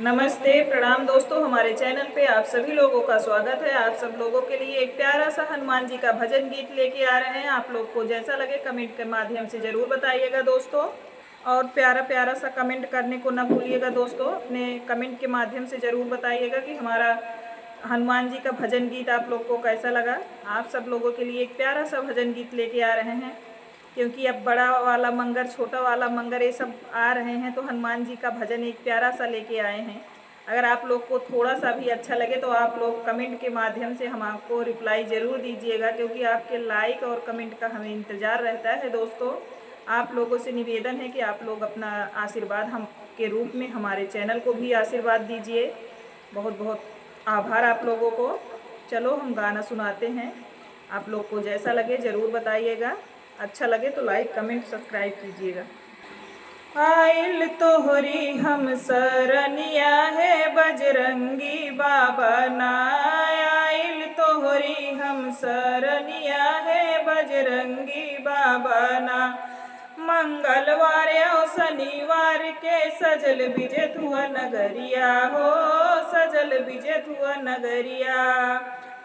नमस्ते, प्रणाम दोस्तों। हमारे चैनल पे आप सभी लोगों का स्वागत है। आप सब लोगों के लिए एक प्यारा सा हनुमान जी का भजन गीत लेके आ रहे हैं। आप लोग को जैसा लगे कमेंट के माध्यम से ज़रूर बताइएगा दोस्तों, और प्यारा प्यारा सा कमेंट करने को ना भूलिएगा दोस्तों। अपने कमेंट के माध्यम से ज़रूर बताइएगा कि हमारा हनुमान जी का भजन गीत आप लोग को कैसा लगा। आप सब लोगों के लिए एक प्यारा सा भजन गीत लेके आ रहे हैं, क्योंकि अब बड़ा वाला मंगर, छोटा वाला मंगर, ये सब आ रहे हैं, तो हनुमान जी का भजन एक प्यारा सा लेके आए हैं। अगर आप लोग को थोड़ा सा भी अच्छा लगे तो आप लोग कमेंट के माध्यम से हम आपको रिप्लाई ज़रूर दीजिएगा, क्योंकि आपके लाइक और कमेंट का हमें इंतज़ार रहता है दोस्तों। आप लोगों से निवेदन है कि आप लोग अपना आशीर्वाद हम के रूप में हमारे चैनल को भी आशीर्वाद दीजिए। बहुत बहुत आभार आप लोगों को। चलो हम गाना सुनाते हैं। आप लोग को जैसा लगे ज़रूर बताइएगा। अच्छा लगे तो लाइक कमेंट सब्सक्राइब कीजिएगा। आइल तोहरी हम सरनिया है बजरंगी बाबा ना, आइल तोहरी हम सरनिया है बजरंगी बाबा ना। मंगलवार और शनिवार के सजल बिजत हुआ नगरिया हो, सजल बिजत हुआ नगरिया।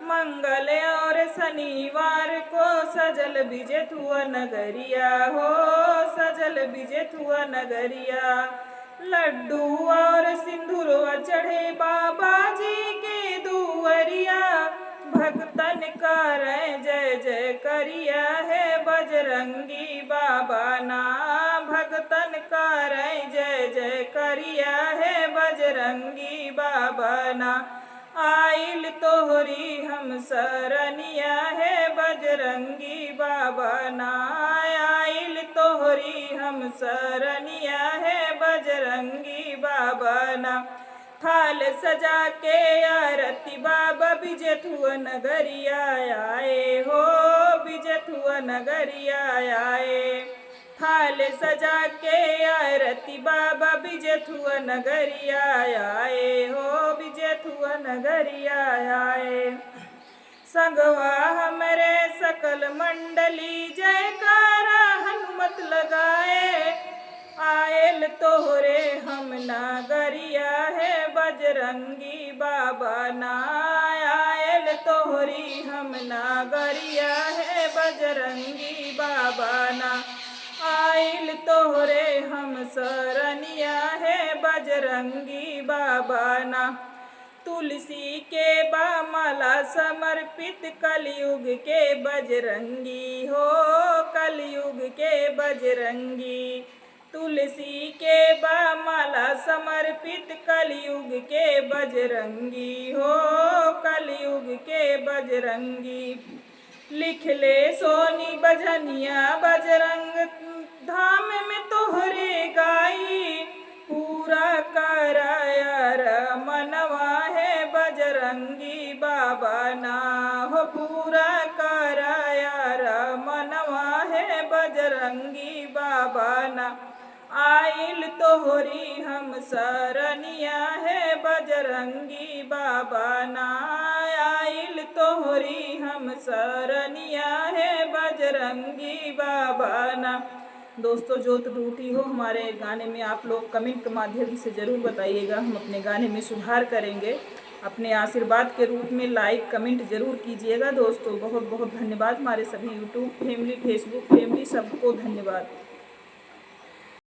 मंगल और शनिवार को सजल बिजत हुआ नगरिया हो, सजल बिजत हुआ नगरिया। लड्डू और सिंदूरवा चढ़े बाबा जी के दुअरिया, भक्तन का जय जय करिया है बजरंगी बाबा ना, भक्तन का जय जय करिया है बजरंगी बाबा ना। आइल तोहरी हम सरनिया है बजरंगी बाबा ना, आइल तोहरी हम सरनिया है बजरंगी बाबा ना। थाल सजा के आरती बाबा बिजत हुआ नगरिया आए हो, बिजत हुआ नगरिया आए। थाल सजा के आरती बाबा बिजत हुआ नगरिया आए हो, बिजत हुआ नगरिया आए। संगवा हमरे सकल मंडली जयकारा हनुमत लगाए, आयल तोहरे हम नागरिया है बजरंगी बाबा ना, आयल तोहरी हम नागरिया है बजरंगी बाबा ना। आइल तोहरे हम सरनिया है बजरंगी बाबा ना। तुलसी के बामाला समर्पित कलयुग के बजरंगी हो, कलयुग के बजरंगी। तुलसी के बामाला समर्पित कलयुग के बजरंगी हो, कलयुग के बजरंगी। लिख ले सोनी बजनिया बजरंग धाम में तोहरे गाई, पूरा कराया मनवा है बजरंगी बाबा ना हो, पूरा कराया मनवा है बजरंगी बाबा ना। आइल तोहरी हम सरनिया है बजरंगी बाबा ना, आइल तोहरी हम सरनिया है बजरंगी बाबा ना। दोस्तों, जो त्रुटि हो हमारे गाने में आप लोग कमेंट के माध्यम से ज़रूर बताइएगा, हम अपने गाने में सुधार करेंगे। अपने आशीर्वाद के रूप में लाइक कमेंट ज़रूर कीजिएगा दोस्तों। बहुत बहुत धन्यवाद। हमारे सभी यूट्यूब फैमिली, फेसबुक फैमिली, सबको धन्यवाद।